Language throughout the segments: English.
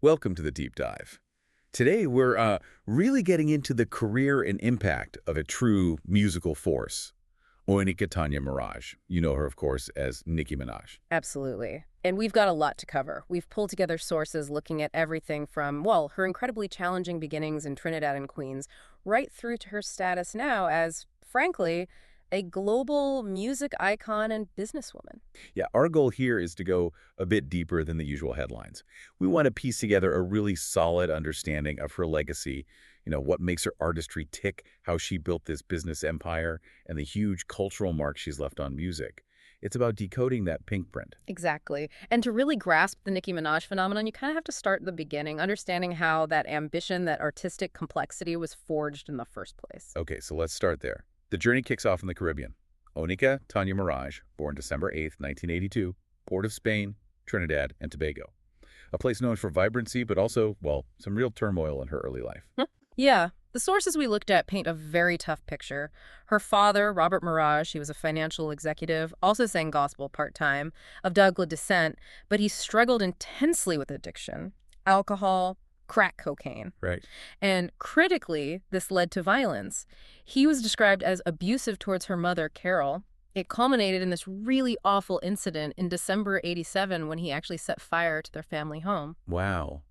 Welcome to the Deep Dive. Today we're really getting into the career and impact of a true musical force, Oinika Tanya Mirage. You know her, of course, as Nicki Minaj. Absolutely. And we've got a lot to cover. We've pulled together sources looking at everything from, well, her incredibly challenging beginnings in Trinidad and Queens, right through to her status now as, frankly, a global music icon and businesswoman. Yeah, our goal here is to go a bit deeper than the usual headlines. We want to piece together a really solid understanding of her legacy, what makes her artistry tick, how she built this business empire, and the huge cultural mark she's left on music. It's about decoding that pink print. Exactly. And to really grasp the Nicki Minaj phenomenon, you kind of have to start at the beginning, understanding how that ambition, that artistic complexity was forged in the first place. Okay, so let's start there. The journey kicks off in the Caribbean. Oinika Tanya Mirage, born December 8, 1982, Port of Spain, Trinidad and Tobago. A place known for vibrancy, but also, well, some real turmoil in her early life. Yeah, the sources we looked at paint a very tough picture. Her father, Robert Mirage, he was a financial executive, also sang gospel part-time, of Douglas descent, but he struggled intensely with addiction, alcohol, crack cocaine. Right. And critically, this led to violence. He was described as abusive towards her mother, Carol. It culminated in this really awful incident in December '87 when he actually set fire to their family home. Wow.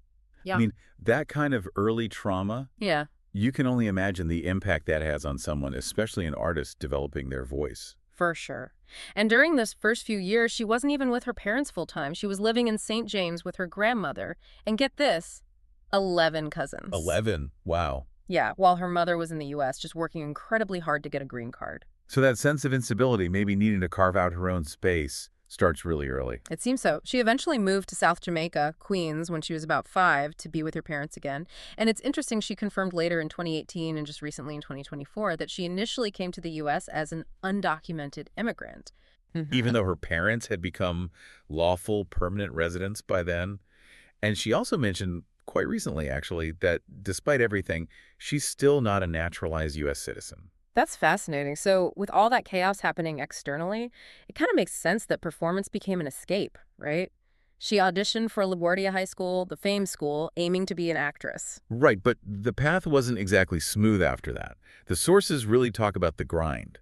Yeah. I mean, that kind of early trauma, Yeah. you can only imagine the impact that has on someone, especially an artist developing their voice. For sure. And during this first few years, she wasn't even with her parents full time. She was living in St. James with her grandmother. And get this, 11 cousins. 11? Wow. Yeah, while her mother was in the U.S., just working incredibly hard to get a green card. So that sense of instability, maybe needing to carve out her own space, starts really early. It seems so. She eventually moved to South Jamaica, Queens, when she was about 5 to be with her parents again. And it's interesting, she confirmed later in 2018 and just recently in 2024 that she initially came to the U.S. as an undocumented immigrant. Even though her parents had become lawful permanent residents by then. And she also mentioned quite recently, actually, that despite everything, she's still not a naturalized U.S. citizen. That's fascinating. So with all that chaos happening externally, it kind of makes sense that performance became an escape, right? She auditioned for LaGuardia High School, the Fame School, aiming to be an actress. Right, but the path wasn't exactly smooth after that. The sources really talk about the grind.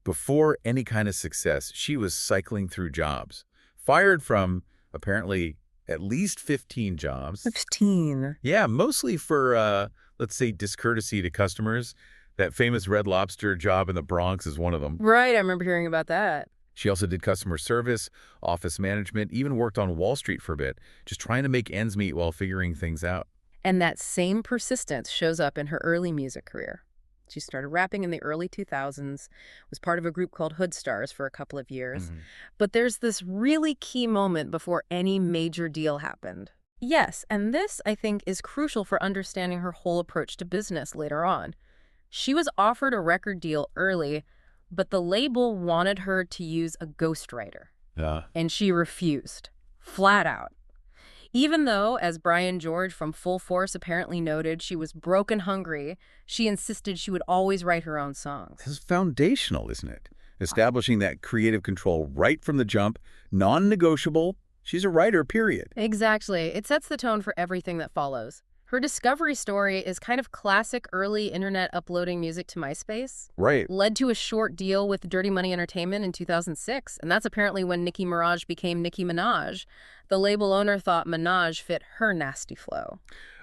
Before any kind of success, she was cycling through jobs, fired from, apparently, at least 15 jobs. 15. Yeah, mostly for, let's say, discourtesy to customers. That famous Red Lobster job in the Bronx is one of them. Right, I remember hearing about that. She also did customer service, office management, even worked on Wall Street for a bit, just trying to make ends meet while figuring things out. And that same persistence shows up in her early music career. She started rapping in the early 2000s, was part of a group called Hood Stars for a couple of years. But there's this really key moment before any major deal happened. Yes, and this, I think, is crucial for understanding her whole approach to business later on. She was offered a record deal early, but the label wanted her to use a ghostwriter. Yeah. And she refused, flat out. Even though, as Brian George from Full Force apparently noted, she was broke and hungry, she insisted she would always write her own songs. This is foundational, isn't it? Establishing that creative control right from the jump, non-negotiable. She's a writer, period. Exactly. It sets the tone for everything that follows. Her discovery story is kind of classic early internet uploading music to MySpace. Right. Led to a short deal with Dirty Money Entertainment in 2006, and that's apparently when Nicki Minaj became Nicki Minaj. The label owner thought Minaj fit her nasty flow.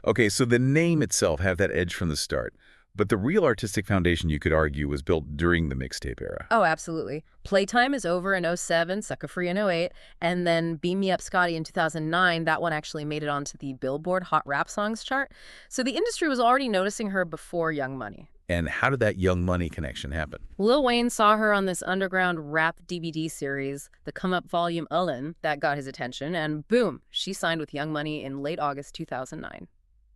Okay, so the name itself had that edge from the start. But the real artistic foundation, you could argue, was built during the mixtape era. Oh, absolutely. Playtime is over in '07, Sucker Free in '08, and then Beam Me Up Scotty in 2009. That one actually made it onto the Billboard Hot Rap Songs chart. So the industry was already noticing her before Young Money. And how did that Young Money connection happen? Lil Wayne saw her on this underground rap DVD series, the Come Up Volume Ullin, that got his attention, and boom, she signed with Young Money in late August 2009.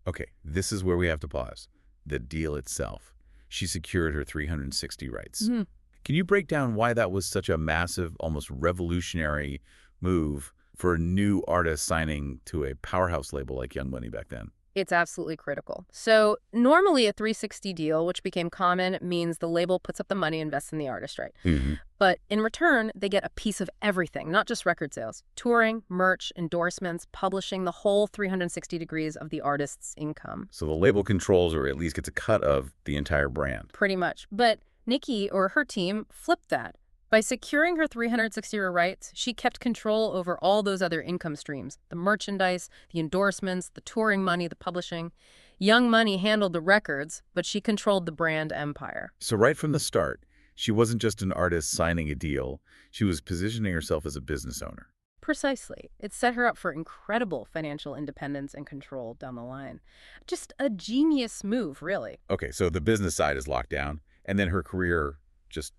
Okay, this is where we have to pause. The deal itself. She secured her 360 rights. Can you break down why that was such a massive, almost revolutionary move for a new artist signing to a powerhouse label like Young Money back then? It's absolutely critical. So normally a 360 deal, which became common, means the label puts up the money, invests in the artist, right? Hmm. But in return, they get a piece of everything, not just record sales. Touring, merch, endorsements, publishing, the whole 360 degrees of the artist's income. So the label controls, or at least gets a cut of, the entire brand. Pretty much. But Nicki, or her team, flipped that. By securing her 360 rights, she kept control over all those other income streams, the merchandise, the endorsements, the touring money, the publishing. Young Money handled the records, but she controlled the brand empire. So right from the start, she wasn't just an artist signing a deal. She was positioning herself as a business owner. Precisely. It set her up for incredible financial independence and control down the line. Just a genius move, really. Okay, so the business side is locked down, and then her career just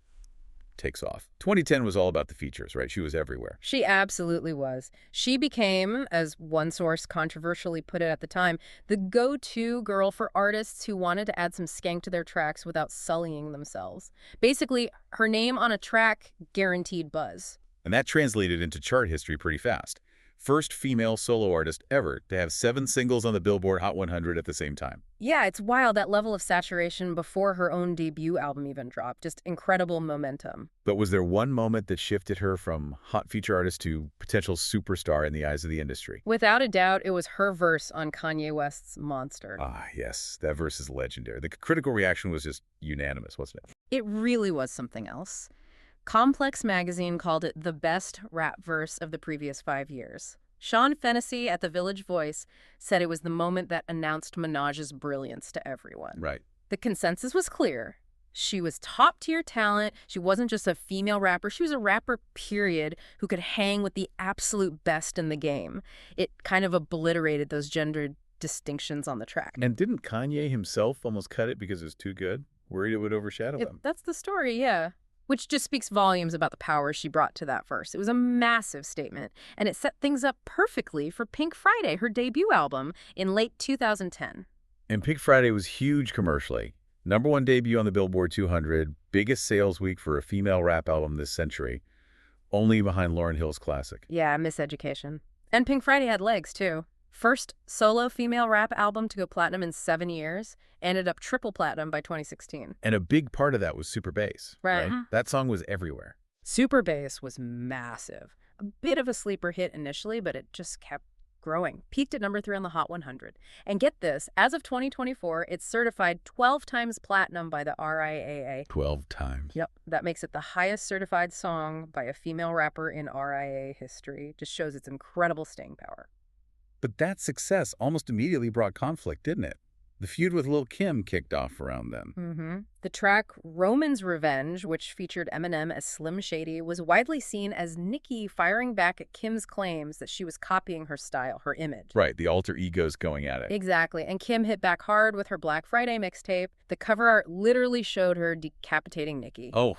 takes off. 2010 was all about the features, right? She was everywhere. She absolutely was. She became, as one source controversially put it at the time, the go-to girl for artists who wanted to add some skank to their tracks without sullying themselves. Basically, her name on a track guaranteed buzz. And that translated into chart history pretty fast. First female solo artist ever to have 7 singles on the Billboard Hot 100 at the same time. Yeah, it's wild, that level of saturation before her own debut album even dropped. Just incredible momentum. But was there one moment that shifted her from hot feature artist to potential superstar in the eyes of the industry? Without a doubt, it was her verse on Kanye West's Monster. Ah, yes, that verse is legendary. The critical reaction was just unanimous, wasn't it? It really was something else. Complex magazine called it the best rap verse of the previous 5 years. Sean Fennessy at the Village Voice said it was the moment that announced Minaj's brilliance to everyone. Right. The consensus was clear. She was top-tier talent. She wasn't just a female rapper. She was a rapper, period, who could hang with the absolute best in the game. It kind of obliterated those gendered distinctions on the track. And didn't Kanye himself almost cut it because it was too good? Worried it would overshadow them. That's the story, yeah. Which just speaks volumes about the power she brought to that verse. It was a massive statement, and it set things up perfectly for Pink Friday, her debut album, in late 2010. And Pink Friday was huge commercially. #1 debut on the Billboard 200, biggest sales week for a female rap album this century, only behind Lauryn Hill's classic. Yeah, miseducation. And Pink Friday had legs, too. First solo female rap album to go platinum in 7 years, ended up triple platinum by 2016. And a big part of that was Super Bass, Right. That song was everywhere. Super Bass was massive. A bit of a sleeper hit initially, but it just kept growing. Peaked at #3 on the Hot 100. And get this, as of 2024, it's certified 12 times platinum by the RIAA. 12 times. Yep, that makes it the highest certified song by a female rapper in RIAA history. Just shows its incredible staying power. But that success almost immediately brought conflict, didn't it? The feud with Lil' Kim kicked off around then. The track Roman's Revenge, which featured Eminem as Slim Shady, was widely seen as Nicki firing back at Kim's claims that she was copying her style, her image. Right, the alter egos going at it. Exactly, and Kim hit back hard with her Black Friday mixtape. The cover art literally showed her decapitating Nicki. Oh.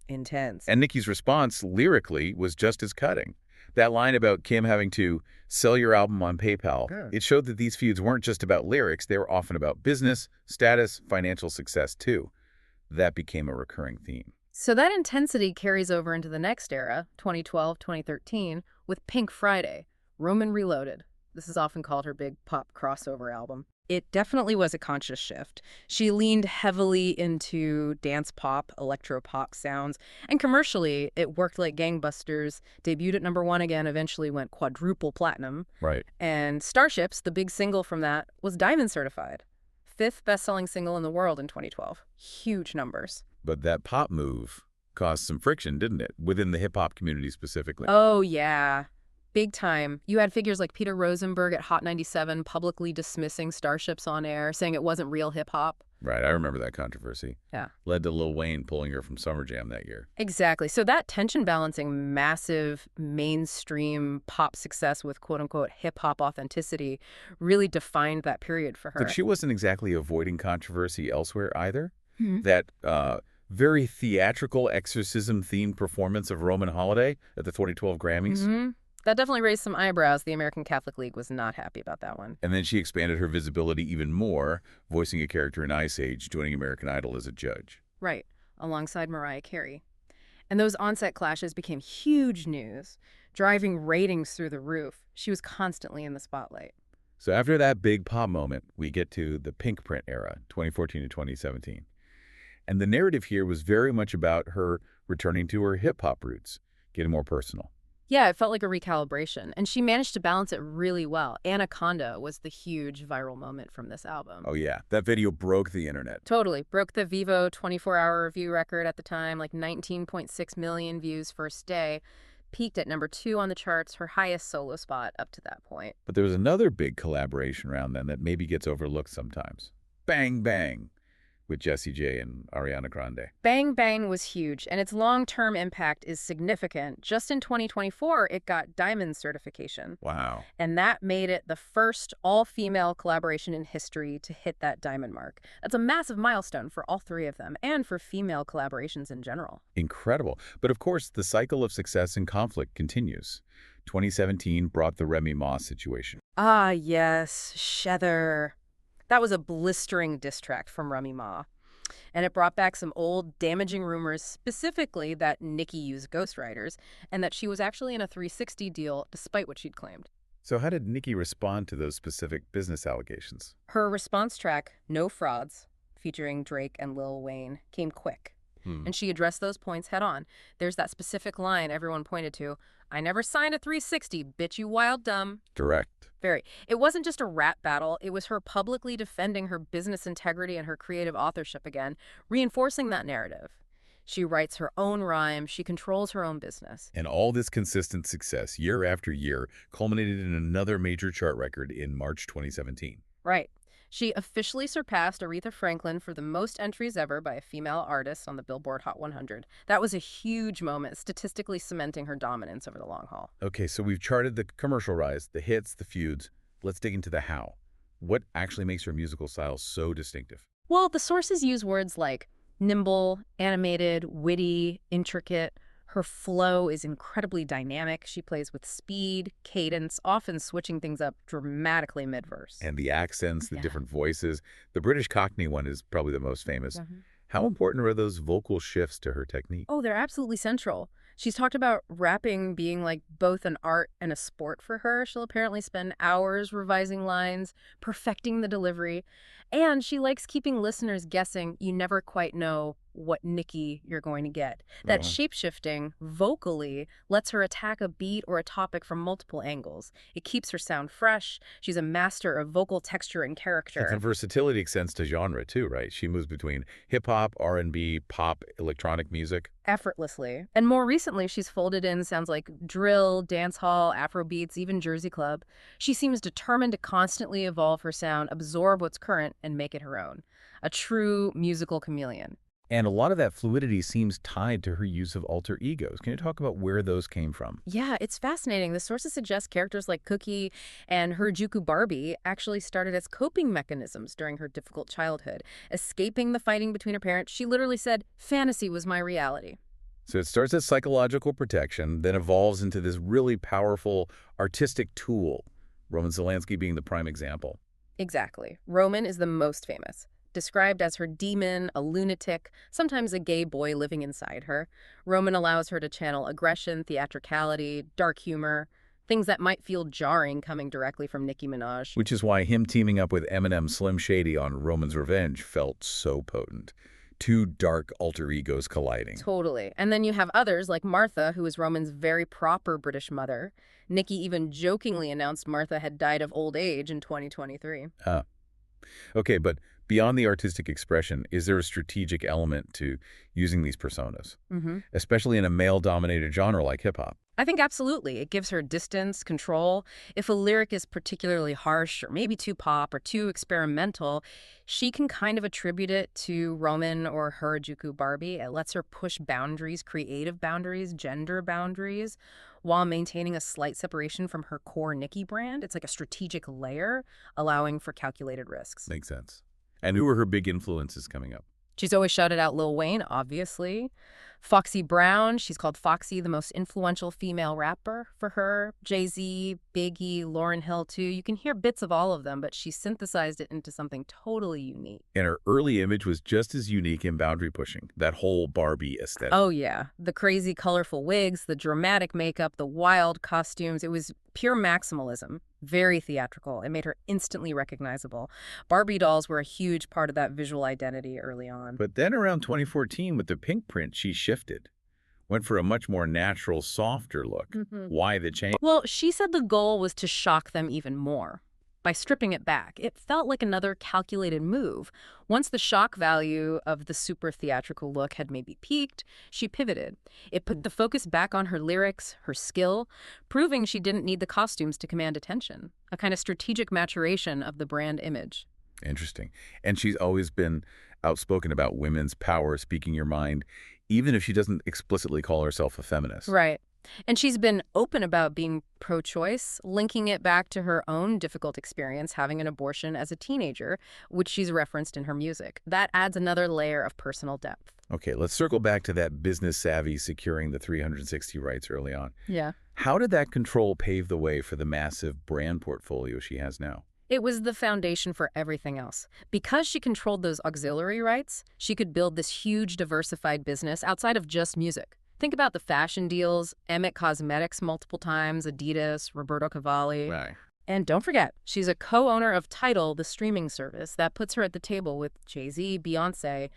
Intense. And Nicki's response, lyrically, was just as cutting. That line about Kim having to sell your album on PayPal, it showed that these feuds weren't just about lyrics, they were often about business, status, financial success, too. That became a recurring theme. So that intensity carries over into the next era, 2012, 2013, with Pink Friday, Roman Reloaded. This is often called her big pop crossover album. It definitely was a conscious shift. She leaned heavily into dance pop, electro pop sounds, and commercially, it worked like gangbusters, debuted at #1 again, eventually went quadruple platinum. Right. And Starships, the big single from that, was diamond certified. 5th best-selling single in the world in 2012. Huge numbers. But that pop move caused some friction, didn't it? Within the hip-hop community specifically. Oh, yeah. Big time. You had figures like Peter Rosenberg at Hot 97 publicly dismissing Starships on air, saying it wasn't real hip-hop. Right, I remember that controversy. Yeah. Led to Lil Wayne pulling her from Summer Jam that year. Exactly. So that tension balancing massive mainstream pop success with quote-unquote hip-hop authenticity really defined that period for her. But she wasn't exactly avoiding controversy elsewhere either. That very theatrical exorcism-themed performance of Roman Holiday at the 2012 Grammys. That definitely raised some eyebrows. The American Catholic League was not happy about that one. And then she expanded her visibility even more, voicing a character in Ice Age, joining American Idol as a judge. Right, alongside Mariah Carey. And those on-set clashes became huge news, driving ratings through the roof. She was constantly in the spotlight. So after that big pop moment, we get to the Pink Print era, 2014 to 2017. And the narrative here was very much about her returning to her hip-hop roots, getting more personal. Yeah, it felt like a recalibration, and she managed to balance it really well. Anaconda was the huge viral moment from this album. Oh yeah, that video broke the internet. Totally. Broke the Vivo 24-hour view record at the time, like 19.6 million views first day. Peaked at #2 on the charts, her highest solo spot up to that point. But there was another big collaboration around then that maybe gets overlooked sometimes. Bang Bang with Jessie J and Ariana Grande. Bang Bang was huge, and its long-term impact is significant. Just in 2024, it got Diamond certification. Wow. And that made it the first all-female collaboration in history to hit that Diamond mark. That's a massive milestone for all three of them, and for female collaborations in general. Incredible. But of course, the cycle of success and conflict continues. 2017 brought the Remy Ma situation. Ah, yes, Shether. That was a blistering diss track from Remy Ma. And it brought back some old, damaging rumors, specifically that Nicki used ghostwriters, and that she was actually in a 360 deal, despite what she'd claimed. So how did Nicki respond to those specific business allegations? Her response track, No Frauds, featuring Drake and Lil Wayne, came quick. And she addressed those points head on. There's that specific line everyone pointed to, I never signed a 360, bitch you wild dumb. Direct. Very. It wasn't just a rap battle, it was her publicly defending her business integrity and her creative authorship again, reinforcing that narrative. She writes her own rhyme, she controls her own business. And all this consistent success, year after year, culminated in another major chart record in March 2017. Right. She officially surpassed Aretha Franklin for the most entries ever by a female artist on the Billboard Hot 100. That was a huge moment, statistically cementing her dominance over the long haul. Okay, so we've charted the commercial rise, the hits, the feuds. Let's dig into the how. What actually makes her musical style so distinctive? Well, the sources use words like nimble, animated, witty, intricate. Her flow is incredibly dynamic. She plays with speed, cadence, often switching things up dramatically mid-verse. And the accents, the Yeah. different voices. The British Cockney one is probably the most famous. Mhm. How important are those vocal shifts to her technique? Oh, they're absolutely central. She's talked about rapping being like both an art and a sport for her. She'll apparently spend hours revising lines, perfecting the delivery, and she likes keeping listeners guessing. You never quite know what Nicki you're going to get. That shape-shifting vocally lets her attack a beat or a topic from multiple angles. It keeps her sound fresh. She's a master of vocal texture and character. And the versatility extends to genre too, right? She moves between hip-hop, R&B, pop, electronic music. Effortlessly. And more recently, she's folded in sounds like drill, dancehall, Afro beats, even Jersey club. She seems determined to constantly evolve her sound, absorb what's current, and make it her own. A true musical chameleon. And a lot of that fluidity seems tied to her use of alter egos. Can you talk about where those came from? Yeah, it's fascinating. The sources suggest characters like Cookie and Harajuku Barbie actually started as coping mechanisms during her difficult childhood. Escaping the fighting between her parents, she literally said, fantasy was my reality. So it starts as psychological protection, then evolves into this really powerful artistic tool, Roman Zelensky being the prime example. Exactly. Roman is the most famous. Described as her demon, a lunatic, sometimes a gay boy living inside her, Roman allows her to channel aggression, theatricality, dark humor, things that might feel jarring coming directly from Nicki Minaj. Which is why him teaming up with Eminem Slim Shady on Roman's Revenge felt so potent. Two dark alter egos colliding. Totally. And then you have others like Martha, who is Roman's very proper British mother. Nicki even jokingly announced Martha had died of old age in 2023. Okay, but beyond the artistic expression, is there a strategic element to using these personas, especially in a male-dominated genre like hip-hop? I think absolutely. It gives her distance, control. If a lyric is particularly harsh or maybe too pop or too experimental, she can kind of attribute it to Roman or Harajuku Barbie. It lets her push boundaries, creative boundaries, gender boundaries, while maintaining a slight separation from her core Nicki brand. It's like a strategic layer, allowing for calculated risks. Makes sense. And who are her big influences coming up? She's always shouted out Lil Wayne, obviously. Foxy Brown, she's called Foxy, the most influential female rapper for her. Jay-Z, Biggie, Lauryn Hill, too. You can hear bits of all of them, but she synthesized it into something totally unique. And her early image was just as unique and boundary-pushing, that whole Barbie aesthetic. Oh, yeah. The crazy, colorful wigs, the dramatic makeup, the wild costumes. It was pure maximalism. Very theatrical. It made her instantly recognizable. Barbie dolls were a huge part of that visual identity early on. But then around 2014, with the pink print, she shifted. Went for a much more natural, softer look. Why the change? Well, she said the goal was to shock them even more. By stripping it back, it felt like another calculated move. Once the shock value of the super theatrical look had maybe peaked, she pivoted. It put the focus back on her lyrics, her skill, proving she didn't need the costumes to command attention. A kind of strategic maturation of the brand image. Interesting. And she's always been outspoken about women's power, speaking your mind, even if she doesn't explicitly call herself a feminist. Right. And she's been open about being pro-choice, linking it back to her own difficult experience having an abortion as a teenager, which she's referenced in her music. That adds another layer of personal depth. Okay, let's circle back to that business savvy securing the 360 rights early on. Yeah. How did that control pave the way for the massive brand portfolio she has now? It was the foundation for everything else. Because she controlled those auxiliary rights, she could build this huge diversified business outside of just music. Think about the fashion deals, Emmett Cosmetics multiple times, Adidas, Roberto Cavalli. Right. And don't forget, she's a co-owner of Tidal, the streaming service that puts her at the table with Jay-Z, Beyonce,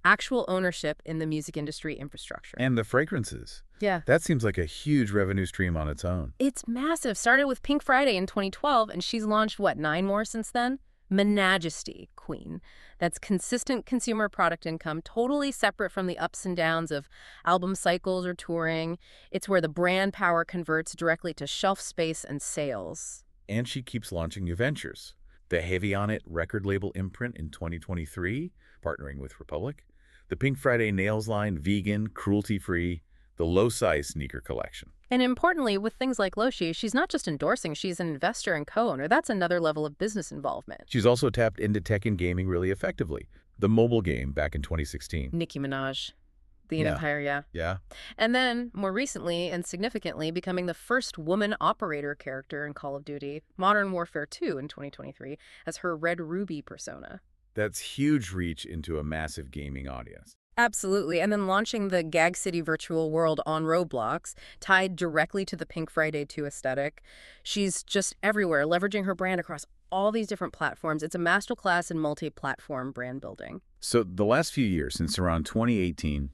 actual ownership in the music industry infrastructure. And the fragrances. Yeah. That seems like a huge revenue stream on its own. It's massive. Started with Pink Friday in 2012, and she's launched, 9 more since then? Majesty Queen. That's consistent consumer product income, totally separate from the ups and downs of album cycles or touring. It's where the brand power converts directly to shelf space and sales. And she keeps launching new ventures. The Heavy On It record label imprint in 2023, partnering with Republic. The Pink Friday nails line, vegan, cruelty-free. The low-size sneaker collection. And importantly, with things like Loshi, she's not just endorsing, she's an investor and co-owner. That's another level of business involvement. She's also tapped into tech and gaming really effectively. The mobile game back in 2016. Nicki Minaj. The Empire, yeah. Yeah. And then, more recently and significantly, becoming the first woman operator character in Call of Duty, Modern Warfare 2 in 2023, as her Red Ruby persona. That's huge reach into a massive gaming audience. Absolutely. And then launching the Gag City virtual world on Roblox, tied directly to the Pink Friday 2 aesthetic. She's just everywhere, leveraging her brand across all these different platforms. It's a masterclass in multi-platform brand building. So the last few years, since around 2018,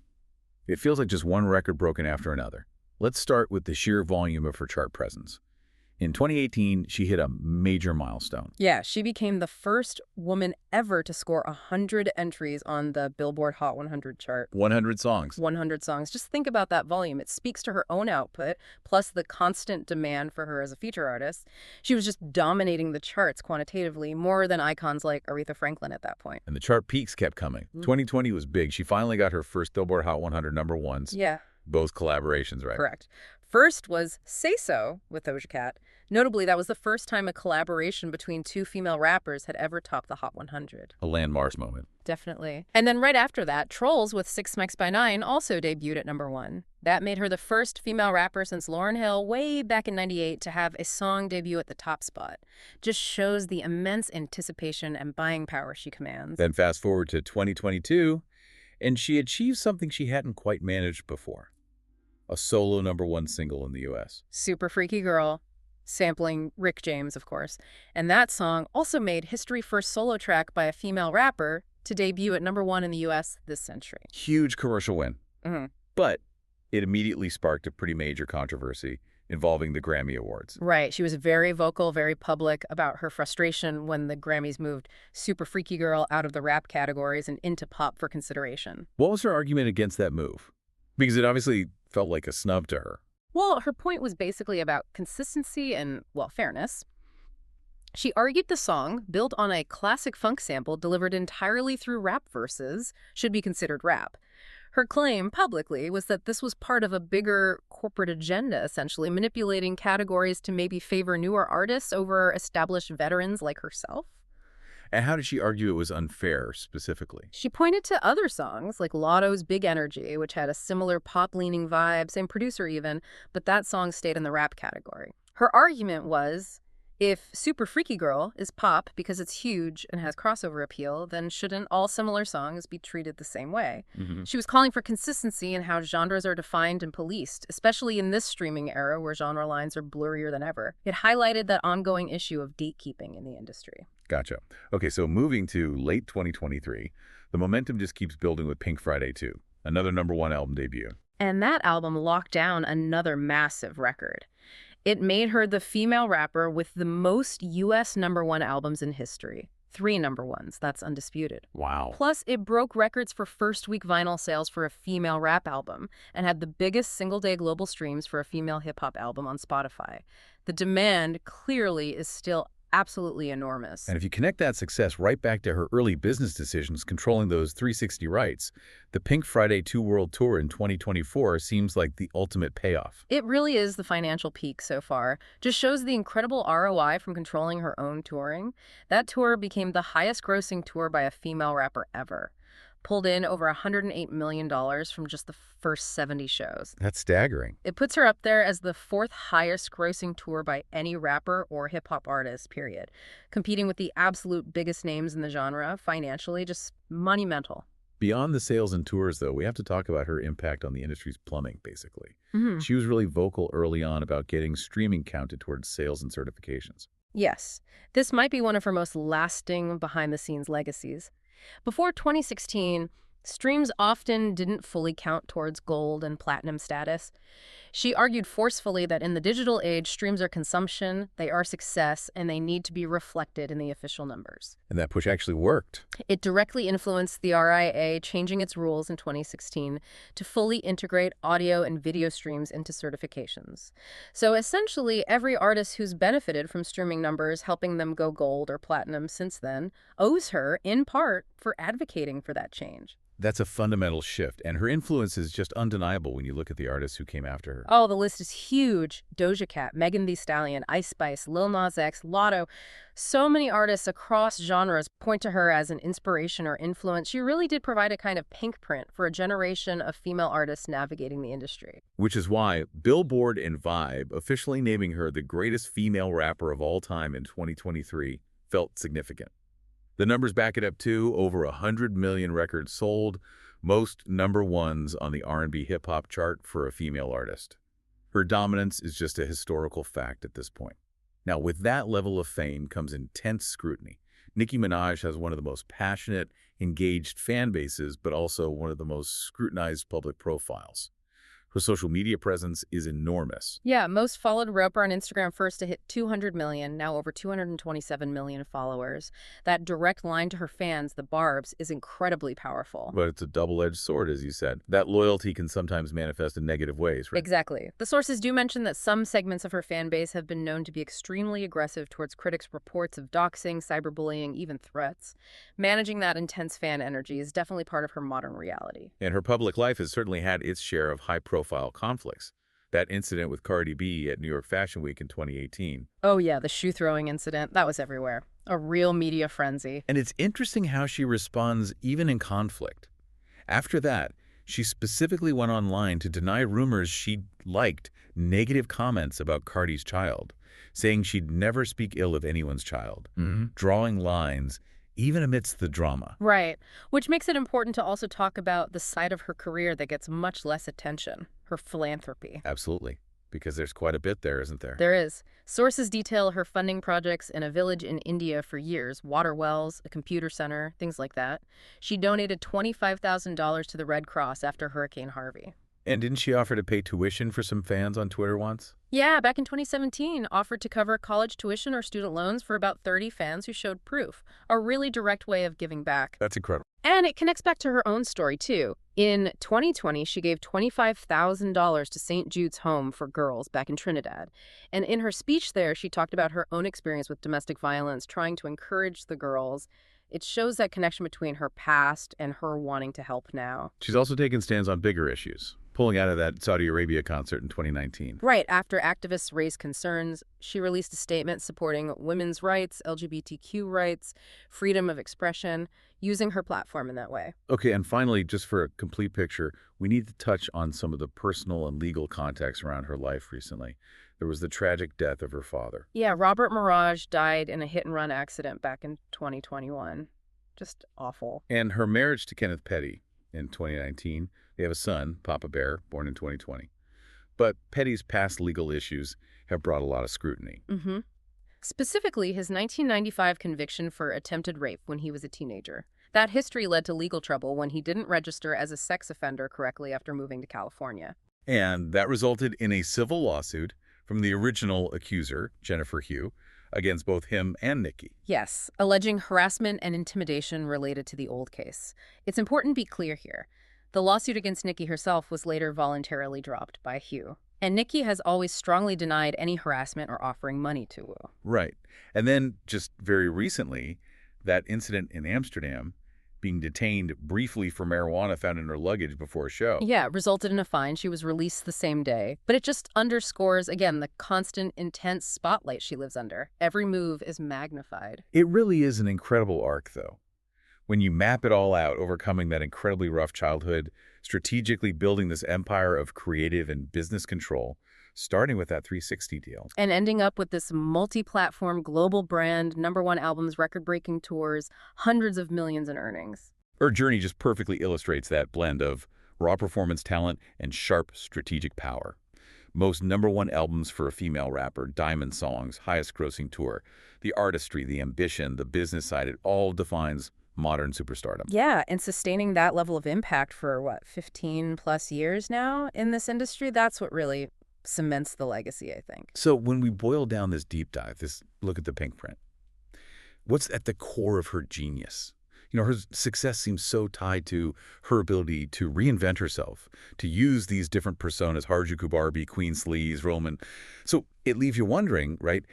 it feels like just one record broken after another. Let's start with the sheer volume of her chart presence. In 2018, she hit a major milestone. Yeah, she became the first woman ever to score 100 entries on the Billboard Hot 100 chart. 100 songs. 100 songs. Just think about that volume. It speaks to her own output, plus the constant demand for her as a feature artist. She was just dominating the charts quantitatively, more than icons like Aretha Franklin at that point. And the chart peaks kept coming. 2020 was big. She finally got her first Billboard Hot 100 #1s. Yeah. Both collaborations, right? Correct. First was Say So with Doja Cat. Notably, that was the first time a collaboration between 2 female rappers had ever topped the Hot 100. A landmark moment. Definitely. And then right after that, Trolls with 6 Mics by 9 also debuted at #1. That made her the first female rapper since Lauryn Hill way back in '98 to have a song debut at the top spot. Just shows the immense anticipation and buying power she commands. Then fast forward to 2022, and she achieved something she hadn't quite managed before. A solo #1 single in the U.S. Super Freaky Girl, sampling Rick James, of course. And that song also made history's first solo track by a female rapper to debut at #1 in the U.S. this century. Huge commercial win. But it immediately sparked a pretty major controversy involving the Grammy Awards. Right. She was very vocal, very public about her frustration when the Grammys moved Super Freaky Girl out of the rap categories and into pop for consideration. What was her argument against that move? Because it obviously felt like a snub to her. Well, her point was basically about consistency and, well, fairness. She argued the song, built on a classic funk sample delivered entirely through rap verses, should be considered rap. Her claim publicly was that this was part of a bigger corporate agenda, essentially manipulating categories to maybe favor newer artists over established veterans like herself. And how did she argue it was unfair, specifically? She pointed to other songs, like Lotto's Big Energy, which had a similar pop-leaning vibe, same producer even, but that song stayed in the rap category. Her argument was, if Super Freaky Girl is pop because it's huge and has crossover appeal, then shouldn't all similar songs be treated the same way? She was calling for consistency in how genres are defined and policed, especially in this streaming era where genre lines are blurrier than ever. It highlighted that ongoing issue of gatekeeping in the industry. Gotcha. Okay, so moving to late 2023, the momentum just keeps building with Pink Friday 2, another #1 album debut. And that album locked down another massive record. It made her the female rapper with the most U.S. #1 albums in history. 3 #1s, that's undisputed. Wow. Plus, it broke records for first-week vinyl sales for a female rap album and had the biggest single-day global streams for a female hip-hop album on Spotify. The demand clearly is still absolutely enormous. And if you connect that success right back to her early business decisions controlling those 360 rights, the Pink Friday 2 World Tour in 2024 seems like the ultimate payoff. It really is the financial peak so far. Just shows the incredible ROI from controlling her own touring. That tour became the highest grossing tour by a female rapper ever. Pulled in over $108 million from just the first 70 shows. That's staggering. It puts her up there as the 4th highest grossing tour by any rapper or hip-hop artist, period. Competing with the absolute biggest names in the genre, financially, just monumental. Beyond the sales and tours, though, we have to talk about her impact on the industry's plumbing, basically. Mm-hmm. She was really vocal early on about getting streaming counted towards sales and certifications. Yes, this might be one of her most lasting behind-the-scenes legacies. Before 2016, streams often didn't fully count towards gold and platinum status. She argued forcefully that in the digital age, streams are consumption, they are success, and they need to be reflected in the official numbers. And that push actually worked. It directly influenced the RIA changing its rules in 2016 to fully integrate audio and video streams into certifications. So essentially, every artist who's benefited from streaming numbers helping them go gold or platinum since then owes her, in part, for advocating for that change. That's a fundamental shift, and her influence is just undeniable when you look at the artists who came after her. Oh, the list is huge. Doja Cat, Megan Thee Stallion, Ice Spice, Lil Nas X, Lotto. So many artists across genres point to her as an inspiration or influence. She really did provide a kind of pink print for a generation of female artists navigating the industry. Which is why Billboard and Vibe officially naming her the greatest female rapper of all time in 2023 felt significant. The numbers back it up too, over 100 million records sold, most #1s on the R&B hip-hop chart for a female artist. Her dominance is just a historical fact at this point. Now, with that level of fame comes intense scrutiny. Nicki Minaj has one of the most passionate, engaged fan bases, but also one of the most scrutinized public profiles. Her social media presence is enormous. Yeah, most followed rapper on Instagram first to hit 200 million, now over 227 million followers. That direct line to her fans, the Barbs, is incredibly powerful. But it's a double-edged sword, as you said. That loyalty can sometimes manifest in negative ways, right? Exactly. The sources do mention that some segments of her fan base have been known to be extremely aggressive towards critics' reports of doxing, cyberbullying, even threats. Managing that intense fan energy is definitely part of her modern reality. And her public life has certainly had its share of high-profile conflicts. That incident with Cardi B at New York Fashion Week in 2018. Oh yeah, the shoe throwing incident. That was everywhere. A real media frenzy. And it's interesting how she responds even in conflict. After that, she specifically went online to deny rumors she'd liked negative comments about Cardi's child, saying she'd never speak ill of anyone's child, drawing lines even amidst the drama. Right, which makes it important to also talk about the side of her career that gets much less attention, her philanthropy. Absolutely, because there's quite a bit there, isn't there? There is. Sources detail her funding projects in a village in India for years, water wells, a computer center, things like that. She donated $25,000 to the Red Cross after Hurricane Harvey. And didn't she offer to pay tuition for some fans on Twitter once? Yeah, back in 2017, offered to cover college tuition or student loans for about 30 fans who showed proof. A really direct way of giving back. That's incredible. And it connects back to her own story, too. In 2020, she gave $25,000 to St. Jude's Home for Girls back in Trinidad. And in her speech there, she talked about her own experience with domestic violence, trying to encourage the girls. It shows that connection between her past and her wanting to help now. She's also taken stands on bigger issues. pulling out of that Saudi Arabia concert in 2019. Right after activists raised concerns, she released a statement supporting women's rights, LGBTQ rights, freedom of expression, using her platform in that way. Okay, and finally, just for a complete picture, we need to touch on some of the personal and legal context around her life recently. There was the tragic death of her father. Yeah, Robert Mirage died in a hit-and-run accident back in 2021. Just awful. And her marriage to Kenneth Petty in 2019. They have a son, Papa Bear, born in 2020. But Petty's past legal issues have brought a lot of scrutiny. Mm-hmm. Specifically, his 1995 conviction for attempted rape when he was a teenager. That history led to legal trouble when he didn't register as a sex offender correctly after moving to California. And that resulted in a civil lawsuit from the original accuser, Jennifer Hugh, against both him and Nicki. Yes, alleging harassment and intimidation related to the old case. It's important to be clear here. The lawsuit against Nicki herself was later voluntarily dropped by Hugh. And Nicki has always strongly denied any harassment or offering money to Wu. Right. And then, just very recently, that incident in Amsterdam, being detained briefly for marijuana found in her luggage before a show. Yeah, it resulted in a fine. She was released the same day. But it just underscores, again, the constant, intense spotlight she lives under. Every move is magnified. It really is an incredible arc, though. When you map it all out, overcoming that incredibly rough childhood, strategically building this empire of creative and business control, starting with that 360 deal. And ending up with this multi-platform global brand, #1 albums, record-breaking tours, hundreds of millions in earnings. Her journey just perfectly illustrates that blend of raw performance talent and sharp strategic power. Most #1 albums for a female rapper, diamond songs, highest grossing tour. The artistry, the ambition, the business side, it all defines modern superstardom. Yeah, and sustaining that level of impact for, 15 plus years now in this industry, that's what really cements the legacy, I think. So when we boil down this deep dive, this look at the pink print, what's at the core of her genius? Her success seems so tied to her ability to reinvent herself, to use these different personas, Harajuku Barbie, Queen Sleaze, Roman. So it leaves you wondering, right?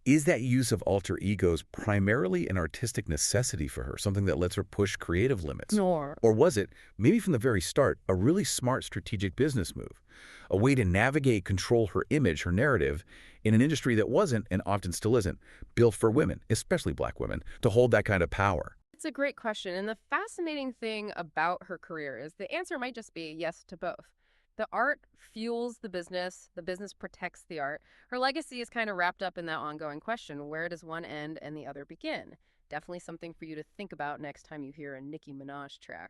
Is that use of alter egos primarily an artistic necessity for her, something that lets her push creative limits? Or was it, maybe from the very start, a really smart strategic business move? A way to navigate, control her image, her narrative, in an industry that wasn't, and often still isn't, built for women, especially Black women, to hold that kind of power? It's a great question. And the fascinating thing about her career is the answer might just be yes to both. The art fuels the business protects the art. Her legacy is kind of wrapped up in that ongoing question, where does one end and the other begin? Definitely something for you to think about next time you hear a Nicki Minaj track.